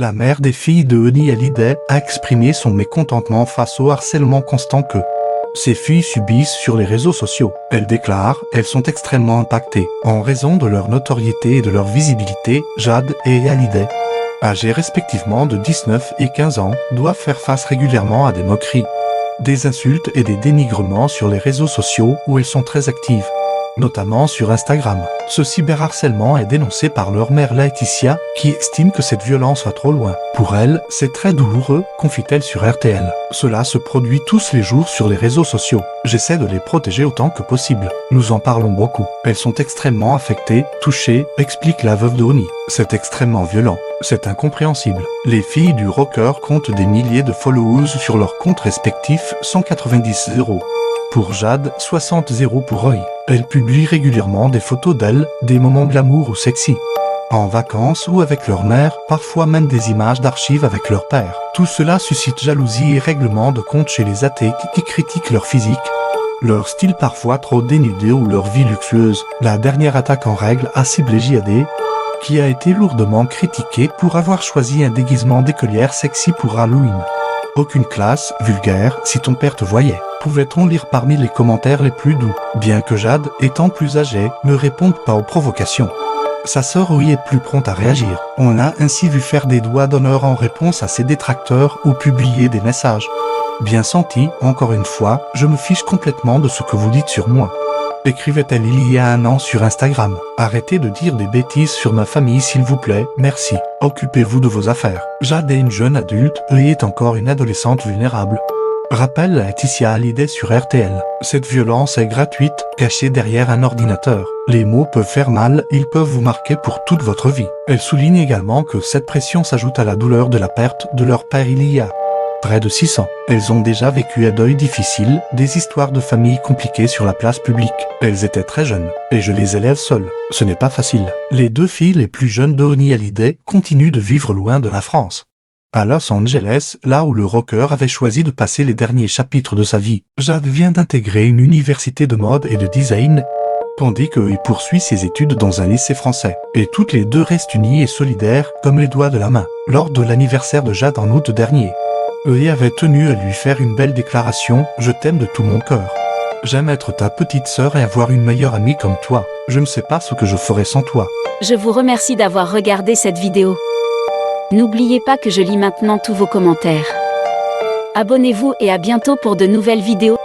La mère des filles de Johnny Hallyday a exprimé son mécontentement face au harcèlement constant que ces filles subissent sur les réseaux sociaux. Elle déclare, elles sont extrêmement impactées, en raison de leur notoriété et de leur visibilité. Jade et Hallyday, âgées respectivement de 19 et 15 ans, doivent faire face régulièrement à des moqueries, des insultes et des dénigrements sur les réseaux sociaux où elles sont très actives, notamment sur Instagram. Ce cyberharcèlement est dénoncé par leur mère Laetitia, qui estime que cette violence va trop loin. Pour elle, c'est très douloureux, confie-t-elle sur RTL. Cela se produit tous les jours sur les réseaux sociaux. J'essaie de les protéger autant que possible. Nous en parlons beaucoup. Elles sont extrêmement affectées, touchées, explique la veuve de Johnny. C'est extrêmement violent. C'est incompréhensible. Les filles du rocker comptent des milliers de followers sur leurs comptes respectifs, 190 € pour Jade, 60 € pour Roy. Elle publie régulièrement des photos d'elle, des moments glamour ou sexy, en vacances ou avec leur mère, parfois même des images d'archives avec leur père. Tout cela suscite jalousie et règlement de compte chez les athées qui critiquent leur physique, leur style parfois trop dénudé ou leur vie luxueuse. La dernière attaque en règle a ciblé JAD, qui a été lourdement critiqué pour avoir choisi un déguisement d'écolière sexy pour Halloween. Aucune classe, vulgaire, si ton père te voyait. Pouvait-on lire parmi les commentaires les plus doux. Bien que Jade, étant plus âgée, ne réponde pas aux provocations. Sa sœur Roy est plus prompte à réagir. On l'a ainsi vu faire des doigts d'honneur en réponse à ses détracteurs ou publier des messages. Bien senti, encore une fois, je me fiche complètement de ce que vous dites sur moi. Écrivait-elle il y a un an sur Instagram. Arrêtez de dire des bêtises sur ma famille s'il vous plaît, merci. Occupez-vous de vos affaires. Jade est une jeune adulte et est encore une adolescente vulnérable. Rappelle Laetitia Hallyday sur RTL. Cette violence est gratuite, cachée derrière un ordinateur. Les mots peuvent faire mal, ils peuvent vous marquer pour toute votre vie. Elle souligne également que cette pression s'ajoute à la douleur de la perte de leur père il y a près de 6 ans. Elles ont déjà vécu un deuil difficile, des histoires de famille compliquées sur la place publique. Elles étaient très jeunes, et je les élève seules. Ce n'est pas facile. Les deux filles les plus jeunes de Johnny Hallyday continuent de vivre loin de la France. À Los Angeles, là où le rocker avait choisi de passer les derniers chapitres de sa vie, Jade vient d'intégrer une université de mode et de design, tandis qu'il poursuit ses études dans un lycée français. Et toutes les deux restent unies et solidaires, comme les doigts de la main. Lors de l'anniversaire de Jade en août dernier, Johnny avait tenu à lui faire une belle déclaration « Je t'aime de tout mon cœur. J'aime être ta petite sœur et avoir une meilleure amie comme toi. Je ne sais pas ce que je ferais sans toi. » Je vous remercie d'avoir regardé cette vidéo. N'oubliez pas que je lis maintenant tous vos commentaires. Abonnez-vous et à bientôt pour de nouvelles vidéos.